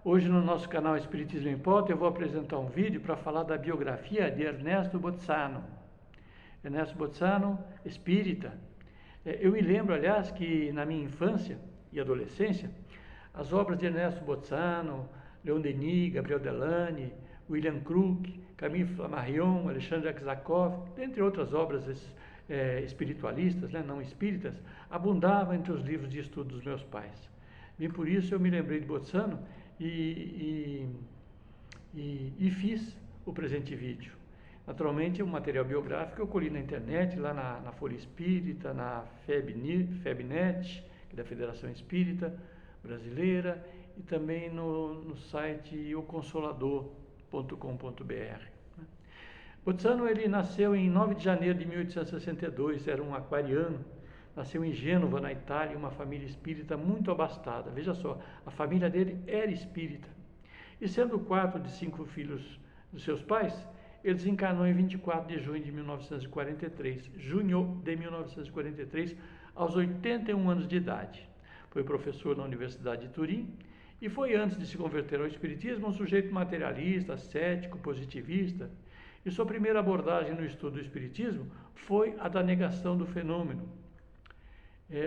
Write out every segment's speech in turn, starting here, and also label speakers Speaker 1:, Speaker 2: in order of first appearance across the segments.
Speaker 1: Hoje no nosso canal Espiritismo em Pauta eu vou apresentar um vídeo para falar da biografia de Ernesto Bozano. Ernesto Bozano, espírita. Eu me lembro, aliás, que na minha infância e adolescência, as obras de Ernesto Bozano, Leon Denis, Gabriel Delany, William Crook, Camille Flammarion, Alexandre Aksakov, dentre outras obras espiritualistas, não espíritas, abundavam entre os livros de estudo dos meus pais. E por isso eu me lembrei de Bozano e fiz o presente vídeo. Naturalmente, o material biográfico eu colhi na internet, lá na Folha Espírita, na FEBNET, que é da Federação Espírita Brasileira, e também no site oconsolador.com.br. Bozano, ele nasceu em 9 de janeiro de 1862, era um aquariano, nasceu em Gênova, na Itália, uma família espírita muito abastada. Veja só, a família dele era espírita. E sendo o quarto de 5 filhos dos seus pais, ele desencarnou em 24 de junho de 1943, aos 81 anos de idade. Foi professor na Universidade de Turim e foi, antes de se converter ao espiritismo, um sujeito materialista, cético, positivista. E sua primeira abordagem no estudo do espiritismo foi a da negação do fenômeno.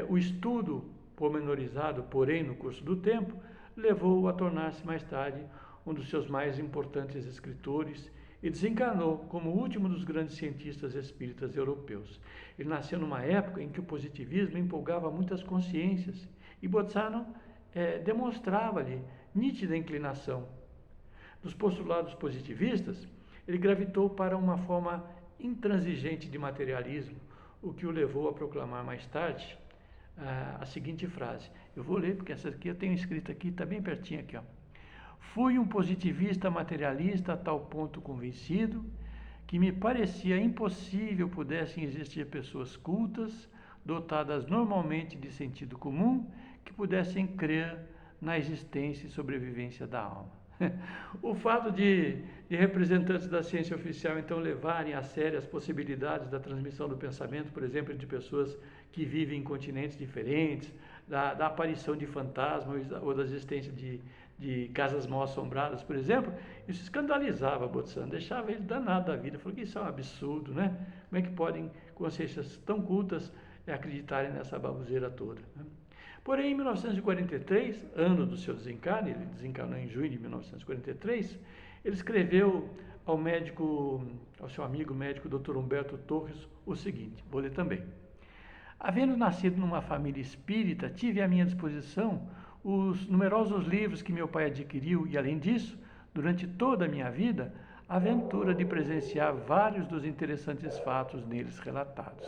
Speaker 1: O estudo pormenorizado, porém, no curso do tempo, levou-o a tornar-se mais tarde um dos seus mais importantes escritores e desencarnou como o último dos grandes cientistas espíritas europeus. Ele nasceu numa época em que o positivismo empolgava muitas consciências e Bozano demonstrava-lhe nítida inclinação. Dos postulados positivistas, ele gravitou para uma forma intransigente de materialismo, o que o levou a proclamar mais tarde a seguinte frase. Eu vou ler, porque essa aqui eu tenho escrita aqui, está bem pertinho aqui, ó. Fui um positivista materialista a tal ponto convencido que me parecia impossível pudessem existir pessoas cultas, dotadas normalmente de sentido comum, que pudessem crer na existência e sobrevivência da alma. O fato de representantes da ciência oficial, então, levarem a sério as possibilidades da transmissão do pensamento, por exemplo, entre pessoas que vivem em continentes diferentes, da aparição de fantasmas ou da existência de casas mal assombradas, por exemplo, isso escandalizava Bozano, deixava ele danado da vida, falou que isso é um absurdo, né? Como é que podem consciências tão cultas acreditarem nessa baboseira toda, né? Porém, em 1943, ano do seu desencarne, ele desencarnou em junho de 1943, ele escreveu ao seu amigo médico Dr. Humberto Torres, o seguinte, vou ler também. Havendo nascido numa família espírita, tive à minha disposição os numerosos livros que meu pai adquiriu e, além disso, durante toda a minha vida, a aventura de presenciar vários dos interessantes fatos neles relatados.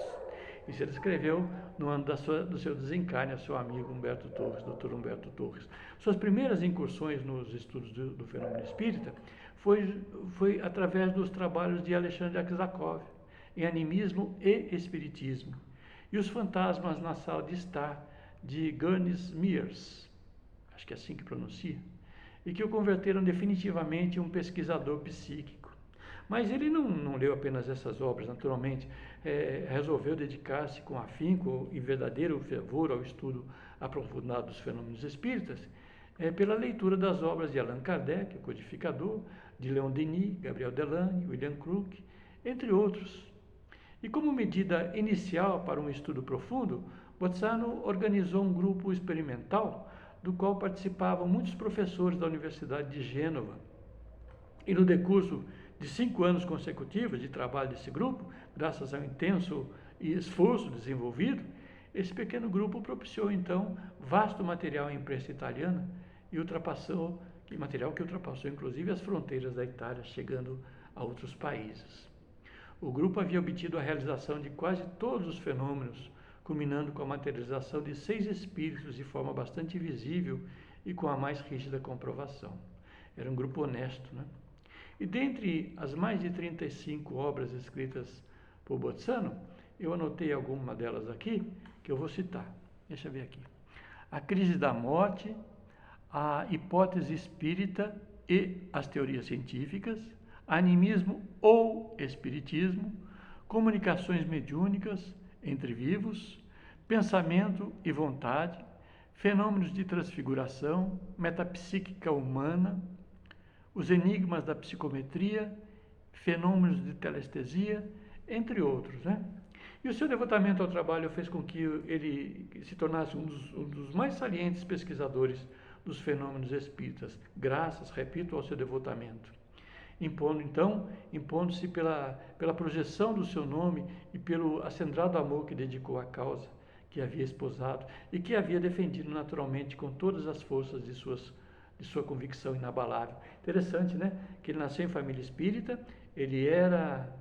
Speaker 1: Isso ele escreveu no ano do seu desencarne a seu amigo Humberto Torres, Dr. Humberto Torres. Suas primeiras incursões nos estudos do fenômeno espírita foi através dos trabalhos de Alexandre Aksakov, em animismo e espiritismo, e os fantasmas na sala de estar de Gurnis Mears, acho que é assim que pronuncia, e que o converteram definitivamente em um pesquisador psíquico. Mas ele não leu apenas essas obras, naturalmente, resolveu dedicar-se com afinco e verdadeiro fervor ao estudo aprofundado dos fenômenos espíritas, pela leitura das obras de Allan Kardec, o codificador, de Leon Denis, Gabriel Delany, William Crook, entre outros. E como medida inicial para um estudo profundo, Bozano organizou um grupo experimental do qual participavam muitos professores da Universidade de Gênova. E no decurso de 5 anos consecutivos de trabalho desse grupo, graças ao intenso esforço desenvolvido, esse pequeno grupo propiciou, então, vasto material em imprensa italiana e material que ultrapassou, inclusive, as fronteiras da Itália, chegando a outros países. O grupo havia obtido a realização de quase todos os fenômenos, culminando com a materialização de 6 espíritos de forma bastante visível e com a mais rígida comprovação. Era um grupo honesto, né? E dentre as mais de 35 obras escritas por Bozano, eu anotei alguma delas aqui, que eu vou citar. Deixa eu ver aqui. A Crise da Morte, a Hipótese Espírita e as Teorias Científicas, Animismo ou Espiritismo, Comunicações Mediúnicas entre Vivos, Pensamento e Vontade, fenômenos de transfiguração, metapsíquica humana, os enigmas da psicometria, fenômenos de telestesia, entre outros, né? E o seu devotamento ao trabalho fez com que ele se tornasse um dos mais salientes pesquisadores dos fenômenos espíritas, graças, repito, ao seu devotamento. Impondo-se pela projeção do seu nome e pelo acendrado amor que dedicou à causa que havia esposado e que havia defendido naturalmente com todas as forças de sua convicção inabalável. Interessante, né? Que ele nasceu em família espírita, ele era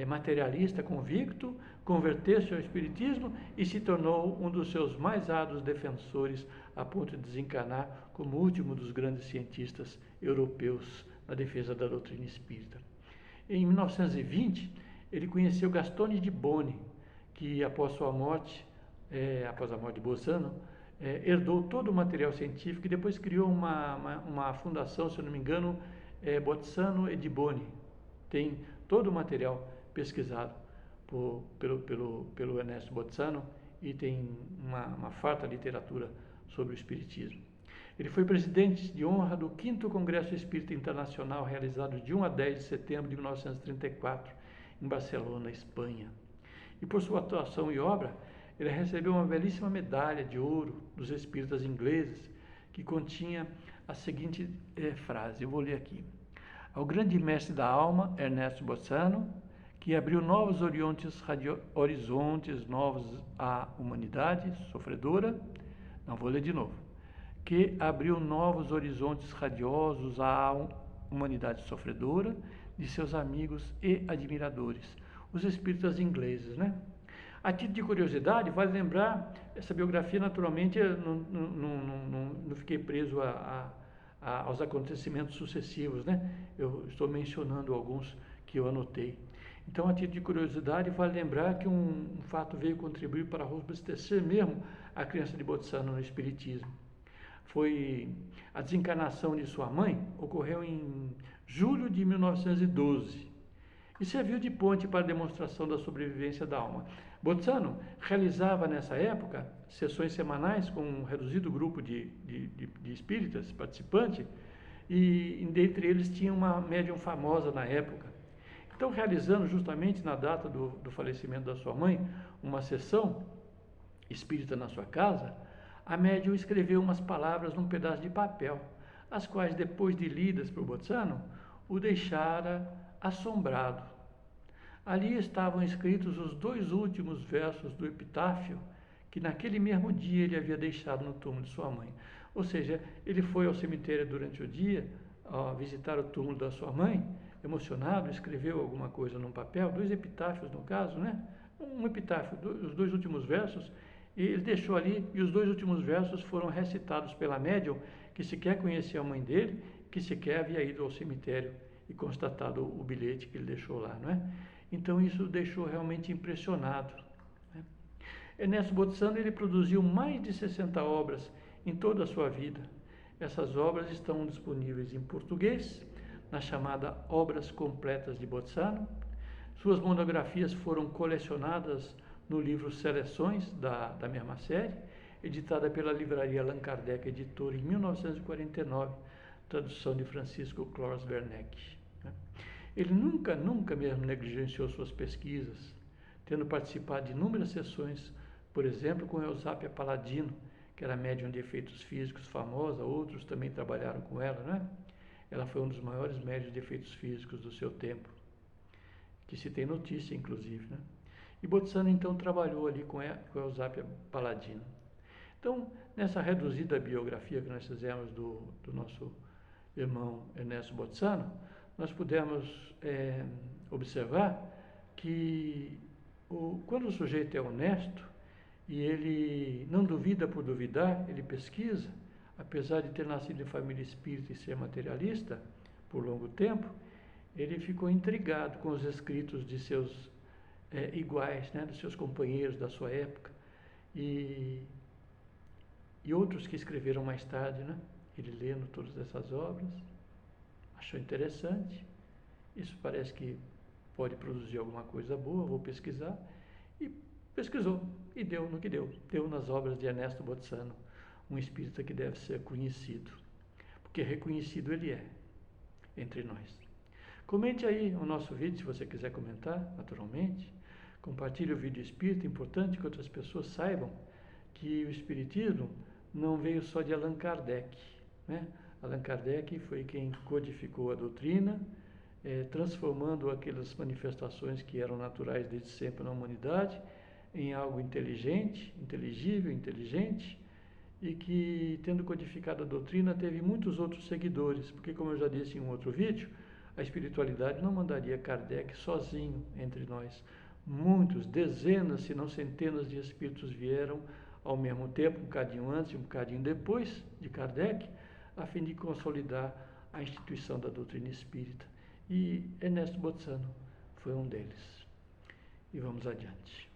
Speaker 1: materialista convicto, converteu-se ao espiritismo e se tornou um dos seus mais árduos defensores, a ponto de desencarnar como último dos grandes cientistas europeus na defesa da doutrina espírita. Em 1920, ele conheceu Gastone de Boni, que após a morte de Bolzano, herdou todo o material científico e depois criou uma fundação, se eu não me engano, Bolzano e de Boni. Tem todo o material pesquisado pelo Ernesto Bolzano e tem uma farta literatura sobre o espiritismo. Ele foi presidente de honra do 5º Congresso Espírita Internacional, realizado de 1 a 10 de setembro de 1934, em Barcelona, Espanha. E por sua atuação e obra, ele recebeu uma belíssima medalha de ouro dos espíritas ingleses, que continha a seguinte frase, eu vou ler aqui. Ao grande mestre da alma, Ernesto Bolzano, que abriu novos horizontes novos à humanidade sofredora, não vou ler de novo, que abriu novos horizontes radiosos à humanidade sofredora de seus amigos e admiradores, os espíritas ingleses, né? A título de curiosidade, vale lembrar, essa biografia, naturalmente, eu não fiquei preso aos acontecimentos sucessivos, né? Eu estou mencionando alguns que eu anotei. Então, a título de curiosidade, vale lembrar que um fato veio contribuir para robustecer mesmo a crença de Bolzano no espiritismo. Foi a desencarnação de sua mãe, ocorreu em julho de 1912 e serviu de ponte para a demonstração da sobrevivência da alma. Bolzano realizava nessa época sessões semanais com um reduzido grupo de espíritas participantes e dentre eles tinha uma médium famosa na época. Então, realizando justamente na data do falecimento da sua mãe uma sessão espírita na sua casa, a médium escreveu umas palavras num pedaço de papel, as quais, depois de lidas por Bolzano, o deixara assombrado. Ali estavam escritos os 2 últimos versos do epitáfio que naquele mesmo dia ele havia deixado no túmulo de sua mãe. Ou seja, ele foi ao cemitério durante o dia, visitar o túmulo da sua mãe, emocionado, escreveu alguma coisa num papel, 2 epitáfios no caso, né? Um epitáfio, os 2 últimos versos, e ele deixou ali, e os 2 últimos versos foram recitados pela médium, que sequer conhecia a mãe dele, que sequer havia ido ao cemitério e constatado o bilhete que ele deixou lá, não é? Então, isso o deixou realmente impressionado, né? Ernesto Bolzano, ele produziu mais de 60 obras em toda a sua vida. Essas obras estão disponíveis em português, na chamada Obras Completas de Bolzano. Suas monografias foram colecionadas no livro Seleções, da mesma série, editada pela livraria Allan Kardec, editora, em 1949, tradução de Francisco Clores Werneck. Ele nunca mesmo negligenciou suas pesquisas, tendo participado de inúmeras sessões, por exemplo, com Eusápia Paladino, que era médium de efeitos físicos famosa, outros também trabalharam com ela, né? Ela foi um dos maiores médiuns de efeitos físicos do seu tempo, que se tem notícia, inclusive, né? E Bolzano, então, trabalhou ali com Eusápia Paladino. Então, nessa reduzida biografia que nós fizemos do nosso irmão Ernesto Bolzano, nós pudemos observar que quando o sujeito é honesto e ele não duvida por duvidar, ele pesquisa, apesar de ter nascido em família espírita e ser materialista por longo tempo, ele ficou intrigado com os escritos de seus iguais, né, dos seus companheiros da sua época e outros que escreveram mais tarde, né? Ele lendo todas essas obras, achou interessante, isso parece que pode produzir alguma coisa boa, vou pesquisar, e pesquisou, e deu no que deu nas obras de Ernesto Bolzano, um espírita que deve ser conhecido, porque reconhecido ele é entre nós. Comente aí o nosso vídeo, se você quiser comentar, naturalmente. Compartilhe o vídeo espírita, é importante que outras pessoas saibam que o espiritismo não veio só de Allan Kardec, né? Allan Kardec foi quem codificou a doutrina, transformando aquelas manifestações que eram naturais desde sempre na humanidade em algo inteligente, inteligível, inteligente, e que, tendo codificado a doutrina, teve muitos outros seguidores, porque, como eu já disse em um outro vídeo, a espiritualidade não mandaria Kardec sozinho entre nós. Muitos, dezenas, se não centenas de espíritos vieram ao mesmo tempo, um bocadinho antes e um bocadinho depois de Kardec, a fim de consolidar a instituição da doutrina espírita. E Ernesto Botzzano foi um deles. E vamos adiante.